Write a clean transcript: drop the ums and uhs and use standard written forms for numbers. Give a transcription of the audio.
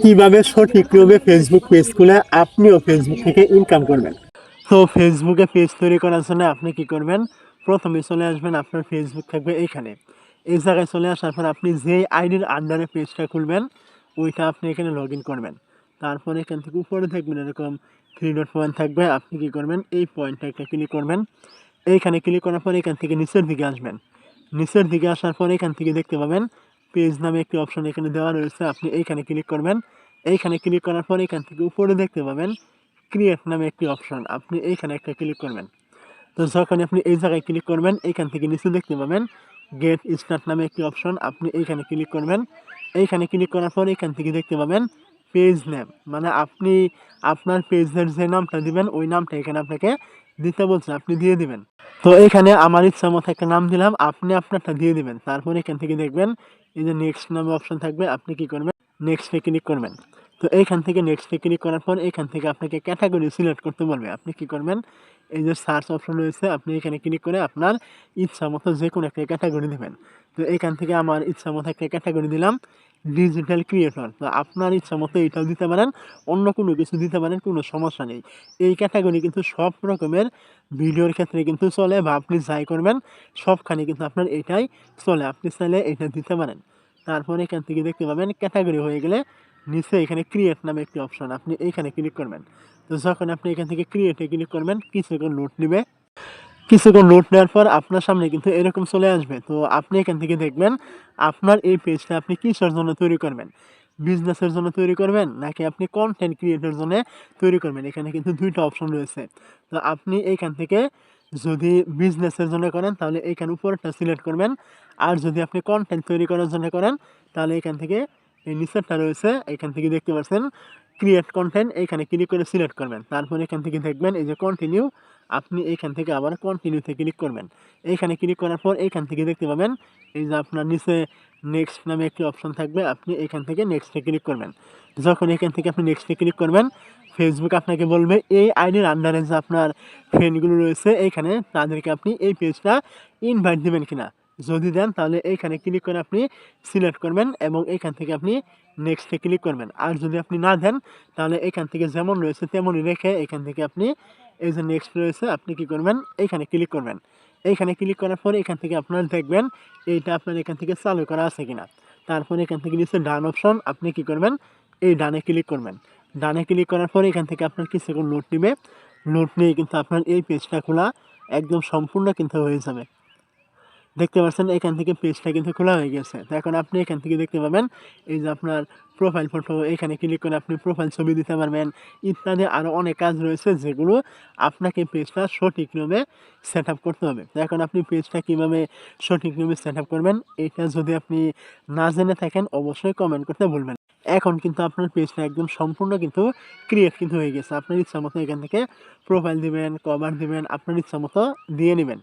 কিভাবে সঠিকভাবে Facebook page খুলে আপনিও ফেসবুক থেকে ইনকাম করবেন। তো ফেসবুকে পেজ তৈরি করার জন্য আপনি কি করবেন, প্রথমে চলে আসবেন, আপনার ফেসবুক থাকবে এইখানে। এই জায়গায় চলে আসার পর আপনি যেই আইডির আন্ডারে পেজটা খুলবেন ওইটা আপনি এখানে লগ ইন করবেন। তারপর এখান থেকে উপরে দেখবেন এরকম থ্রি ডট পয়েন্ট থাকবে, আপনি কি করবেন এই পয়েন্টটা একটা ক্লিক করবেন। এইখানে ক্লিক করার পর এখান থেকে নিচের দিকে আসবেন। নিচের দিকে আসার পর এখান থেকে দেখতে পাবেন পেজ নামে একটি অপশন এখানে দেওয়া রয়েছে, আপনি এইখানে ক্লিক করবেন। এইখানে ক্লিক করার পর এখান থেকে উপরে দেখতে পাবেন ক্রিয়েট নামে একটি অপশন, আপনি এইখানে একটা ক্লিক করবেন। তো যখন আপনি এই জায়গায় ক্লিক করবেন এইখান থেকে নিচে দেখতে পাবেন গেট স্টার্ট নামে একটি অপশন, আপনি এইখানে ক্লিক করবেন। এইখানে ক্লিক করার পর এখান থেকে দেখতে পাবেন পেজ নেম, মানে আপনি আপনার পেজের যে নামটা দিবেন ওই নামটা এখানে আপনাকে দিতে বলছে, আপনি দিয়ে দিবেন। তো এখানে আমার ইচ্ছা মতো একটা নাম দিলাম, আপনি আপনারটা দিয়ে দিবেন। তারপর এখান থেকে দেখবেন এই যে নেক্সট নামে অপশন থাকবে, আপনি কি করবেন নেক্সটে ক্লিক করবেন। তো এইখান থেকে নেক্সটে ক্লিক করার পর এখান থেকে আপনাকে ক্যাটাগরি সিলেক্ট করতে বলবে, আপনি কি করবেন এই যে সার্চ অপশন রয়েছে আপনি এখানে ক্লিক করে আপনার ইচ্ছা মতো যে কোনো একটা ক্যাটাগরি দেবেন। তো এখান থেকে আমার ইচ্ছা মতো একটা ক্যাটাগরি দিলাম ডিজিটাল ক্রিয়েটর। তো আপনার ইচ্ছা মতো এটাও দিতে পারেন, অন্য কোনো কিছু দিতে পারেন, কোনো সমস্যা নেই। এই ক্যাটাগরি কিন্তু সব রকমের ভিডিওর ক্ষেত্রে কিন্তু চলে, বা আপনি যাই করবেন সবখানে কিন্তু আপনার এটাই চলে, আপনি চাইলে এটা দিতে পারেন। তারপর এখান থেকে দেখতে পাবেন ক্যাটাগরি হয়ে গেলে নিচে এখানে ক্রিয়েট নামে একটি অপশন, আপনি এইখানে ক্লিক করবেন। তো যখন আপনি এখান থেকে ক্রিয়েটে ক্লিক করবেন কিছুক্ষণ লোড নেবে, কিছুক্ষণ লোড নেওয়ার পর আপনার সামনে কিন্তু এরকম চলে আসবে। তো আপনি এখান থেকে দেখবেন আপনার এই পেজটা আপনি কিসের জন্য তৈরি করবেন, বিজনেসের জন্য তৈরি করবেন নাকি আপনি কন্টেন্ট ক্রিয়েটের জন্য তৈরি করবেন। এখানে কিন্তু দুইটা অপশন রয়েছে। তো আপনি এইখান থেকে যদি বিজনেসের জন্য করেন তাহলে এইখানে উপরটা সিলেক্ট করবেন, আর যদি আপনি কন্টেন্ট তৈরি করার জন্য করেন তাহলে এখান থেকে এই নিচেরটা রয়েছে এখান থেকে দেখতে পাচ্ছেন ক্রিয়েট কন্টেন্ট, এইখানে ক্লিক করে সিলেক্ট করবেন। তারপর এখান থেকে দেখবেন এই যে কন্টিনিউ, আপনি এইখান থেকে আবার কন্টিনিউতে ক্লিক করবেন। এইখানে ক্লিক করার পর এইখান থেকে দেখতে পাবেন এই যে আপনার নিচে নেক্সট নামে একটি অপশন থাকবে, আপনি এখান থেকে নেক্সটে ক্লিক করবেন। যখন এখান থেকে আপনি নেক্সটে ক্লিক করবেন ফেসবুক আপনাকে বলবে এই আইডির আন্ডারে যে আপনার ফ্রেন্ডগুলো রয়েছে এইখানে তাদেরকে আপনি এই পেজটা ইনভাইট দেবেন কিনা। যদি দেন তাহলে এইখানে ক্লিক করে আপনি সিলেক্ট করবেন এবং এইখান থেকে আপনি নেক্সটে ক্লিক করবেন। আর যদি আপনি না দেন তাহলে এখান থেকে যেমন রয়েছে তেমনই রেখে এখান থেকে আপনি এই যে নেক্সট রয়েছে আপনি কি করবেন এইখানে ক্লিক করবেন। এইখানে ক্লিক করার পরে এখান থেকে আপনার দেখবেন এইটা আপনার এখান থেকে চালু করা আছে কিনা। তারপরে এখান থেকে নিচে ডান অপশন, আপনি কি করবেন এই ডানে ক্লিক করবেন। ডানে ক্লিক করার পরে এখান থেকে আপনার কিছুক্ষণ লোড নেবে, লোড নিয়ে কিন্তু আপনার এই পেজটা খোলা একদম সম্পূর্ণ কিন্তু হয়ে যাবে। দেখতে পাচ্ছেন এখান থেকে পেজটা কিন্তু খোলা হয়ে গেছে। তো এখন আপনি এখান থেকে দেখতে পাবেন এই যে আপনার প্রোফাইল ফটো, এখানে ক্লিক করে আপনি প্রোফাইল ছবি দিতে পারবেন ইত্যাদি আরও অনেক কাজ রয়েছে যেগুলো আপনাকে পেজটা সঠিক নিয়মে সেট আপ করতে হবে। তো এখন আপনি পেজটা কীভাবে সঠিক নিয়মে সেট আপ করবেন এটা যদি আপনি না জেনে থাকেন অবশ্যই কমেন্ট করতে ভুলবেন না। এখন কিন্তু আপনার পেজটা একদম সম্পূর্ণ কিন্তু ক্রিয়েট কিন্তু হয়ে গেছে। আপনার ইচ্ছা মতো এখান থেকে প্রোফাইল দিবেন, কভার দিবেন, আপনার ইচ্ছা মতো দিয়ে নেবেন।